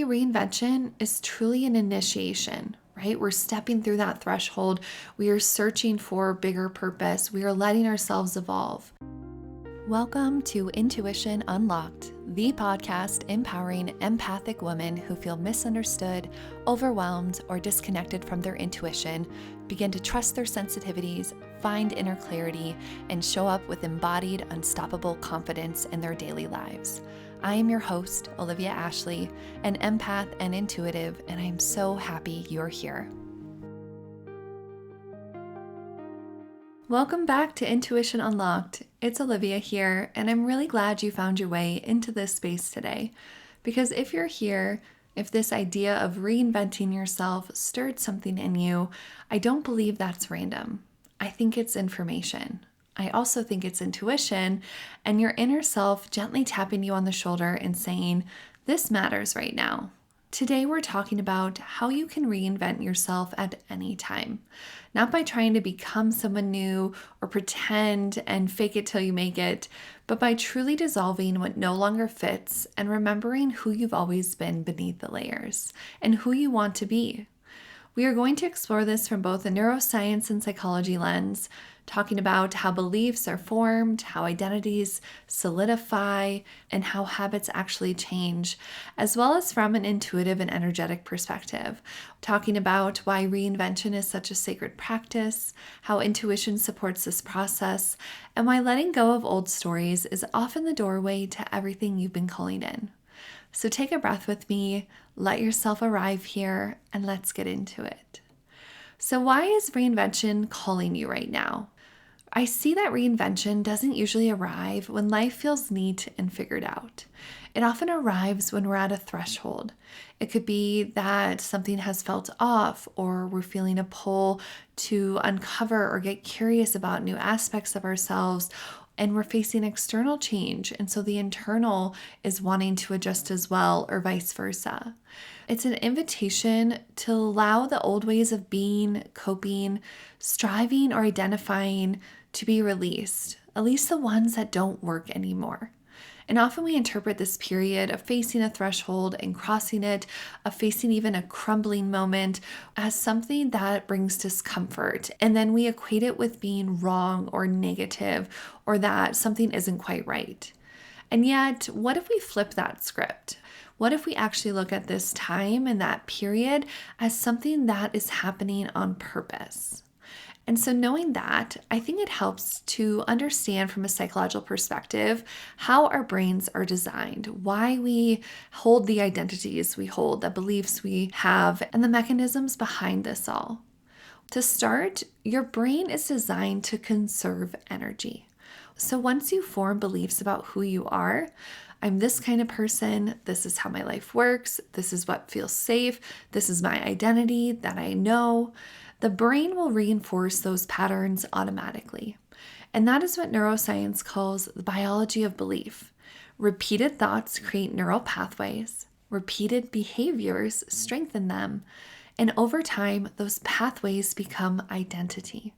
Reinvention is truly an initiation, right? We're stepping through that threshold. We are searching for bigger purpose. We are letting ourselves evolve. Welcome to Intuition Unlocked, the podcast empowering empathic women who feel misunderstood, overwhelmed, or disconnected from their intuition, begin to trust their sensitivities, find inner clarity, and show up with embodied, unstoppable confidence in their daily lives. I am your host, Olivia Ashley, an empath and intuitive, and I'm so happy you're here. Welcome back to Intuition Unlocked. It's Olivia here, and I'm really glad you found your way into this space today. Because if you're here, if this idea of reinventing yourself stirred something in you, I don't believe that's random. I think it's information. I also think it's intuition and your inner self gently tapping you on the shoulder and saying, this matters right now. Today we're talking about how you can reinvent yourself at any time. Not by trying to become someone new or pretend and fake it till you make it, but by truly dissolving what no longer fits and remembering who you've always been beneath the layers and who you want to be. We are going to explore this from both a neuroscience and psychology lens, talking about how beliefs are formed, how identities solidify, and how habits actually change, as well as from an intuitive and energetic perspective, talking about why reinvention is such a sacred practice, how intuition supports this process, and why letting go of old stories is often the doorway to everything you've been calling in. So take a breath with me, let yourself arrive here, and let's get into it. So why is reinvention calling you right now? I see that reinvention doesn't usually arrive when life feels neat and figured out. It often arrives when we're at a threshold. It could be that something has felt off, or we're feeling a pull to uncover or get curious about new aspects of ourselves, and we're facing external change, and so the internal is wanting to adjust as well, or vice versa. It's an invitation to allow the old ways of being, coping, striving, or identifying to be released, at least the ones that don't work anymore. And often we interpret this period of facing a threshold and crossing it, of facing even a crumbling moment, as something that brings discomfort. And then we equate it with being wrong or negative, or that something isn't quite right. And yet, what if we flip that script? What if we actually look at this time and that period as something that is happening on purpose? And so knowing that, I think it helps to understand from a psychological perspective how our brains are designed, why we hold the identities we hold, the beliefs we have, and the mechanisms behind this all. To start, your brain is designed to conserve energy. So once you form beliefs about who you are, I'm this kind of person, this is how my life works, this is what feels safe, this is my identity that I know, the brain will reinforce those patterns automatically. And that is what neuroscience calls the biology of belief. Repeated thoughts create neural pathways, repeated behaviors strengthen them, and over time, those pathways become identity.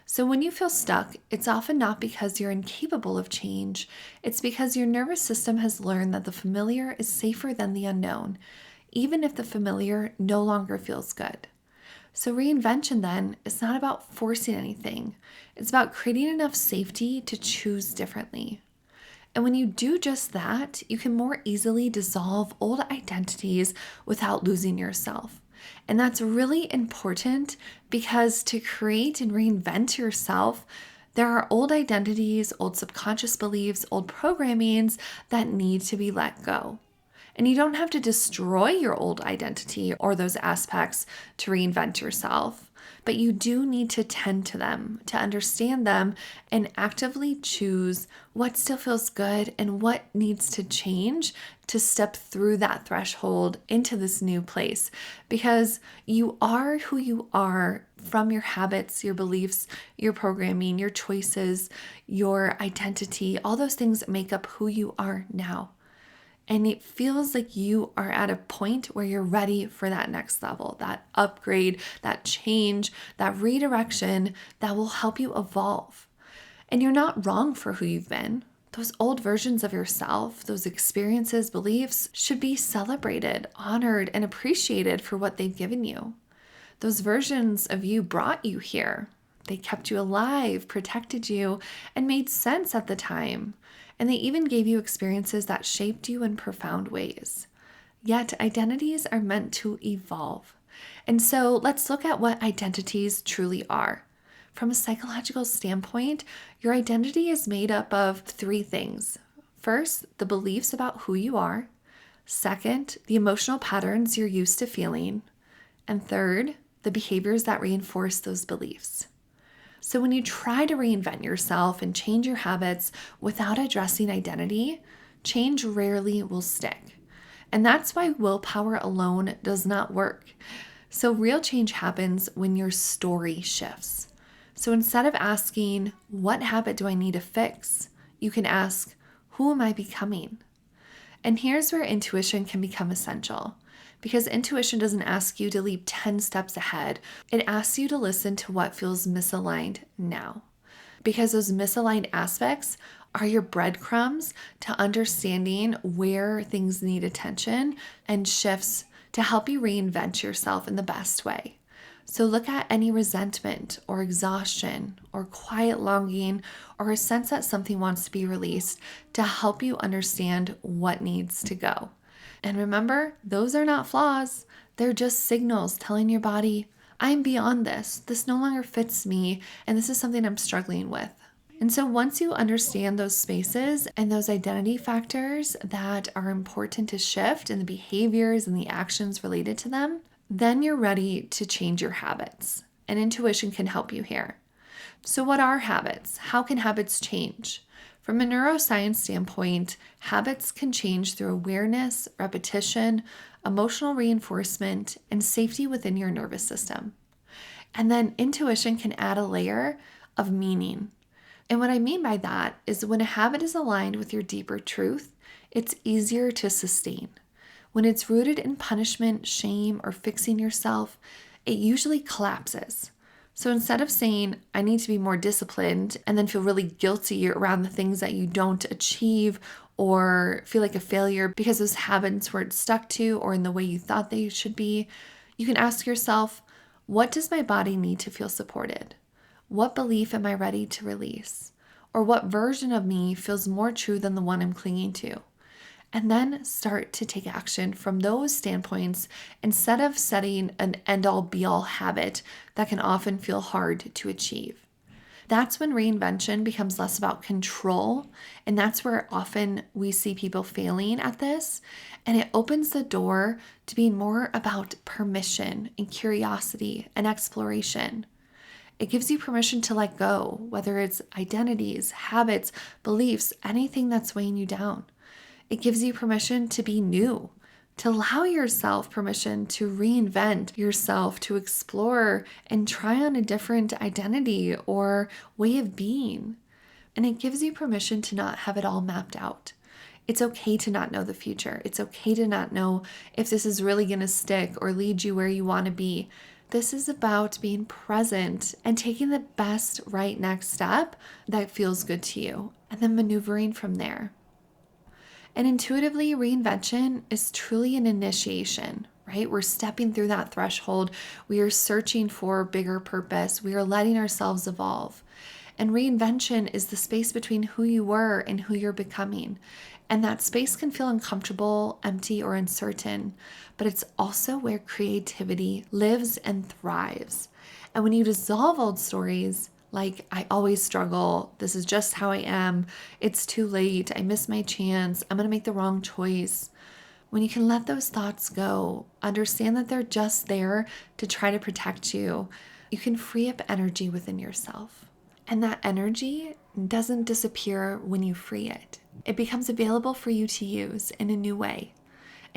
So when you feel stuck, it's often not because you're incapable of change. It's because your nervous system has learned that the familiar is safer than the unknown, even if the familiar no longer feels good. So reinvention then is not about forcing anything. It's about creating enough safety to choose differently. And when you do just that, you can more easily dissolve old identities without losing yourself. And that's really important because to create and reinvent yourself, there are old identities, old subconscious beliefs, old programmings that need to be let go. And you don't have to destroy your old identity or those aspects to reinvent yourself, but you do need to tend to them, to understand them, and actively choose what still feels good and what needs to change to step through that threshold into this new place. Because you are who you are from your habits, your beliefs, your programming, your choices, your identity, all those things that make up who you are now. And it feels like you are at a point where you're ready for that next level, that upgrade, that change, that redirection that will help you evolve. And you're not wrong for who you've been. Those old versions of yourself, those experiences, beliefs should be celebrated, honored, and appreciated for what they've given you. Those versions of you brought you here. They kept you alive, protected you, and made sense at the time. And they even gave you experiences that shaped you in profound ways. Yet identities are meant to evolve. And so let's look at what identities truly are. From a psychological standpoint, your identity is made up of three things. First, the beliefs about who you are. Second, the emotional patterns you're used to feeling. And third, the behaviors that reinforce those beliefs. So when you try to reinvent yourself and change your habits without addressing identity, change rarely will stick. And that's why willpower alone does not work. So real change happens when your story shifts. So instead of asking, what habit do I need to fix? You can ask, who am I becoming? And here's where intuition can become essential. Because intuition doesn't ask you to leap 10 steps ahead. It asks you to listen to what feels misaligned now. Because those misaligned aspects are your breadcrumbs to understanding where things need attention and shifts to help you reinvent yourself in the best way. So look at any resentment or exhaustion or quiet longing or a sense that something wants to be released to help you understand what needs to go. And remember, those are not flaws. They're just signals telling your body, I'm beyond this. This no longer fits me, and this is something I'm struggling with. And so once you understand those spaces and those identity factors that are important to shift and the behaviors and the actions related to them, then you're ready to change your habits. And intuition can help you here. So what are habits? How can habits change? From a neuroscience standpoint, habits can change through awareness, repetition, emotional reinforcement, and safety within your nervous system. And then intuition can add a layer of meaning. And what I mean by that is when a habit is aligned with your deeper truth, it's easier to sustain. When it's rooted in punishment, shame, or fixing yourself, it usually collapses. So instead of saying, I need to be more disciplined and then feel really guilty around the things that you don't achieve or feel like a failure because those habits weren't stuck to or in the way you thought they should be, you can ask yourself, what does my body need to feel supported? What belief am I ready to release? Or what version of me feels more true than the one I'm clinging to? And then start to take action from those standpoints instead of setting an end-all be-all habit that can often feel hard to achieve. That's when reinvention becomes less about control, and that's where often we see people failing at this, and it opens the door to being more about permission and curiosity and exploration. It gives you permission to let go, whether it's identities, habits, beliefs, anything that's weighing you down. It gives you permission to be new, to allow yourself permission to reinvent yourself, to explore and try on a different identity or way of being. And it gives you permission to not have it all mapped out. It's okay to not know the future. It's okay to not know if this is really going to stick or lead you where you want to be. This is about being present and taking the best right next step that feels good to you and then maneuvering from there. And intuitively, reinvention is truly an initiation, right? We're stepping through that threshold. We are searching for bigger purpose. We are letting ourselves evolve. And reinvention is the space between who you were and who you're becoming. And that space can feel uncomfortable, empty, or uncertain, but it's also where creativity lives and thrives. And when you dissolve old stories, like, I always struggle, this is just how I am, it's too late, I missed my chance, I'm going to make the wrong choice. When you can let those thoughts go, understand that they're just there to try to protect you, you can free up energy within yourself. And that energy doesn't disappear when you free it. It becomes available for you to use in a new way.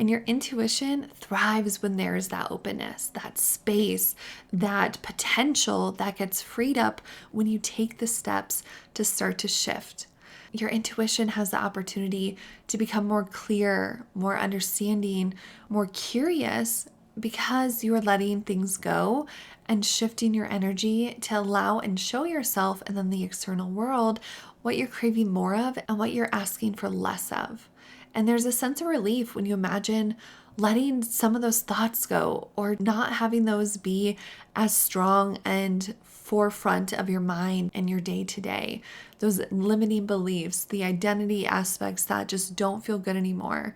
And your intuition thrives when there's that openness, that space, that potential that gets freed up when you take the steps to start to shift. Your intuition has the opportunity to become more clear, more understanding, more curious because you are letting things go and shifting your energy to allow and show yourself and then the external world what you're craving more of, and what you're asking for less of. And there's a sense of relief when you imagine letting some of those thoughts go or not having those be as strong and forefront of your mind and your day to day. Those limiting beliefs, the identity aspects that just don't feel good anymore.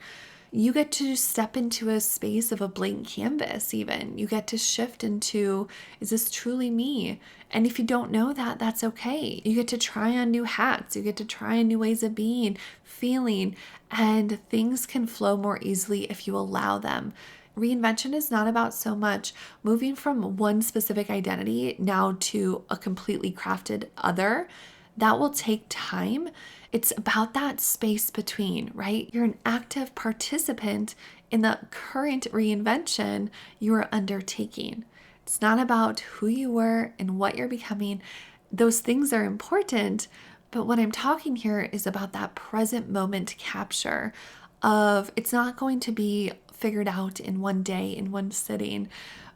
You get to step into a space of a blank canvas, even. You get to shift into, is this truly me? And if you don't know that, that's okay. You get to try on new hats. You get to try on new ways of being, feeling, and things can flow more easily if you allow them. Reinvention is not about so much moving from one specific identity now to a completely crafted other. That will take time. It's about that space between, right? You're an active participant in the current reinvention you are undertaking. It's not about who you were and what you're becoming. Those things are important, but what I'm talking here is about that present moment capture of it's not going to be figured out in one day, in one sitting,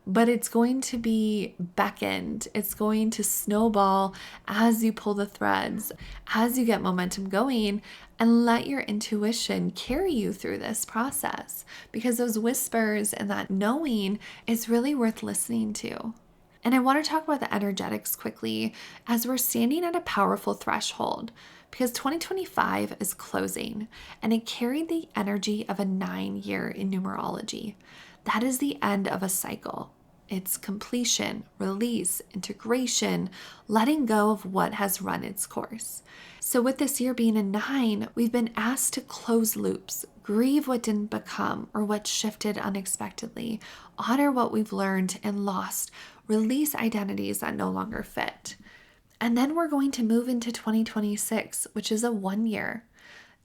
but it's going to be beckoned. It's going to snowball as you pull the threads, as you get momentum going, and let your intuition carry you through this process, because those whispers and that knowing is really worth listening to. And I want to talk about the energetics quickly as we're standing at a powerful threshold, because 2025 is closing and it carried the energy of a 9-year in numerology. That is the end of a cycle. It's completion, release, integration, letting go of what has run its course. So with this year being a 9, we've been asked to close loops, grieve what didn't become or what shifted unexpectedly, honor what we've learned and lost, release identities that no longer fit. And then we're going to move into 2026, which is a 1 year.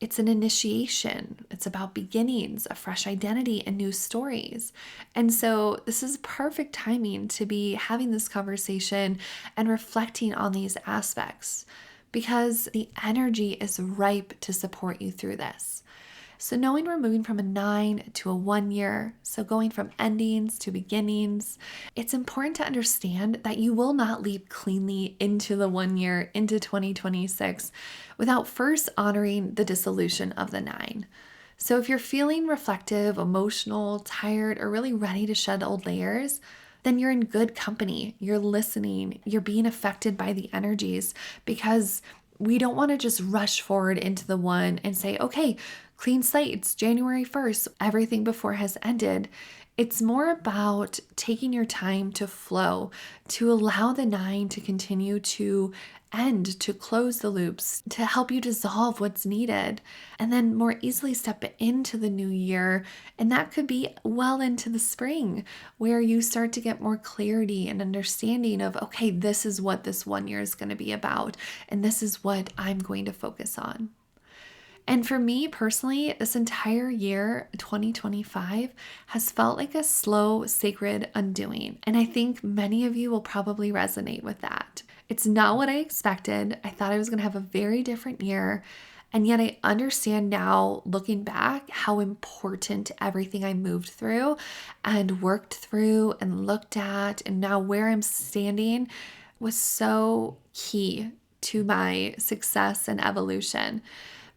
It's an initiation. It's about beginnings, a fresh identity, and new stories. And so this is perfect timing to be having this conversation and reflecting on these aspects, because the energy is ripe to support you through this. So knowing we're moving from a 9 to a 1 year, so going from endings to beginnings, it's important to understand that you will not leap cleanly into the 1 year, into 2026, without first honoring the dissolution of the 9. So if you're feeling reflective, emotional, tired, or really ready to shed old layers, then you're in good company. You're listening. You're being affected by the energies, because we don't want to just rush forward into the 1 and say, okay, clean slate, it's January 1st, everything before has ended. It's more about taking your time to flow, to allow the 9 to continue to end, to close the loops, to help you dissolve what's needed, and then more easily step into the new year. And that could be well into the spring, where you start to get more clarity and understanding of, okay, this is what this 1 year is going to be about, and this is what I'm going to focus on. And for me personally, this entire year, 2025, has felt like a slow, sacred undoing. And I think many of you will probably resonate with that. It's not what I expected. I thought I was going to have a very different year. And yet I understand now, looking back, how important everything I moved through and worked through and looked at, and now where I'm standing, was so key to my success and evolution.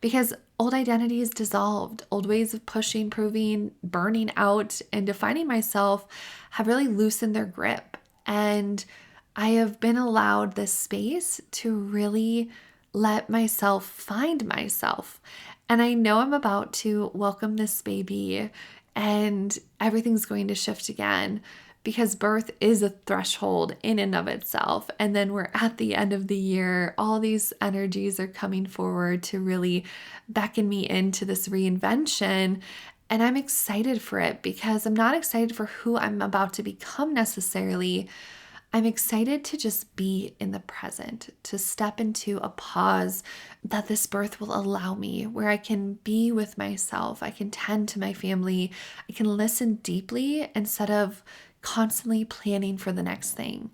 Because old identities dissolved, old ways of pushing, proving, burning out, and defining myself have really loosened their grip. And I have been allowed this space to really let myself find myself. And I know I'm about to welcome this baby and everything's going to shift again, because birth is a threshold in and of itself. And then we're at the end of the year. All these energies are coming forward to really beckon me into this reinvention. And I'm excited for it, because I'm not excited for who I'm about to become necessarily. I'm excited to just be in the present, to step into a pause that this birth will allow me, where I can be with myself, I can tend to my family, I can listen deeply instead of constantly planning for the next thing.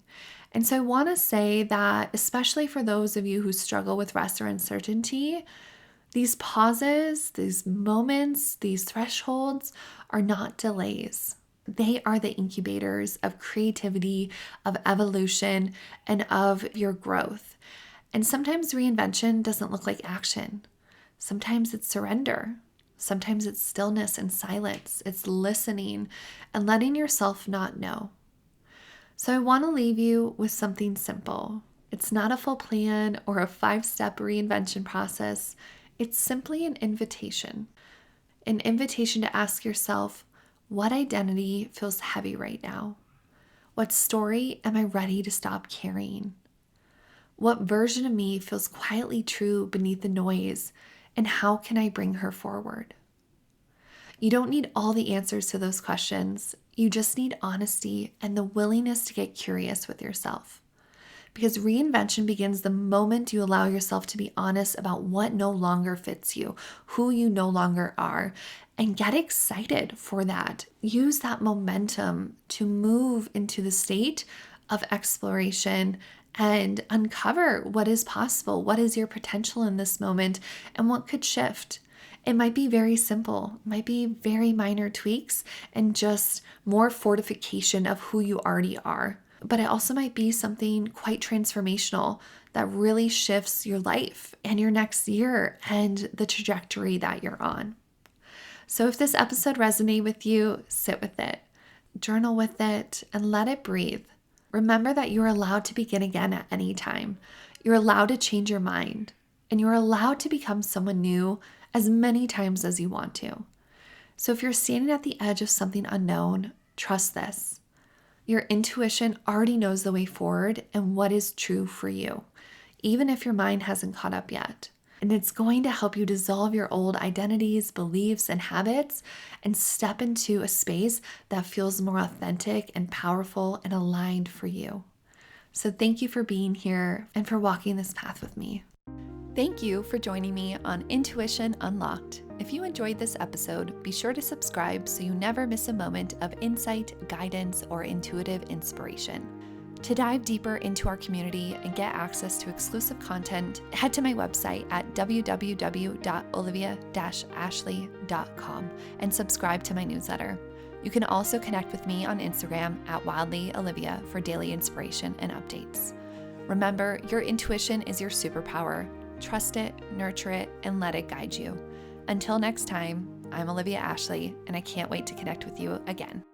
And so I want to say that, especially for those of you who struggle with rest or uncertainty, these pauses, these moments, these thresholds are not delays. They are the incubators of creativity, of evolution, and of your growth. And sometimes reinvention doesn't look like action. Sometimes it's surrender. Sometimes it's stillness and silence. It's listening and letting yourself not know. So I want to leave you with something simple. It's not a full plan or a 5-step reinvention process. It's simply an invitation to ask yourself, what identity feels heavy right now? What story am I ready to stop carrying? What version of me feels quietly true beneath the noise, and how can I bring her forward? You don't need all the answers to those questions. You just need honesty and the willingness to get curious with yourself. Because reinvention begins the moment you allow yourself to be honest about what no longer fits you, who you no longer are, and get excited for that. Use that momentum to move into the state of exploration and uncover what is possible, what is your potential in this moment, and what could shift. It might be very simple, it might be very minor tweaks and just more fortification of who you already are. But it also might be something quite transformational that really shifts your life and your next year and the trajectory that you're on. So if this episode resonated with you, sit with it, journal with it, and let it breathe. Remember that you're allowed to begin again at any time. You're allowed to change your mind, and you're allowed to become someone new as many times as you want to. So if you're standing at the edge of something unknown, trust this. Your intuition already knows the way forward and what is true for you, even if your mind hasn't caught up yet. And it's going to help you dissolve your old identities, beliefs, and habits and step into a space that feels more authentic and powerful and aligned for you. So thank you for being here and for walking this path with me. Thank you for joining me on Intuition Unlocked. If you enjoyed this episode, be sure to subscribe so you never miss a moment of insight, guidance, or intuitive inspiration. To dive deeper into our community and get access to exclusive content, head to my website at www.olivia-ashley.com and subscribe to my newsletter. You can also connect with me on Instagram at wildlyolivia for daily inspiration and updates. Remember, your intuition is your superpower. Trust it, nurture it, and let it guide you. Until next time, I'm Olivia Ashley, and I can't wait to connect with you again.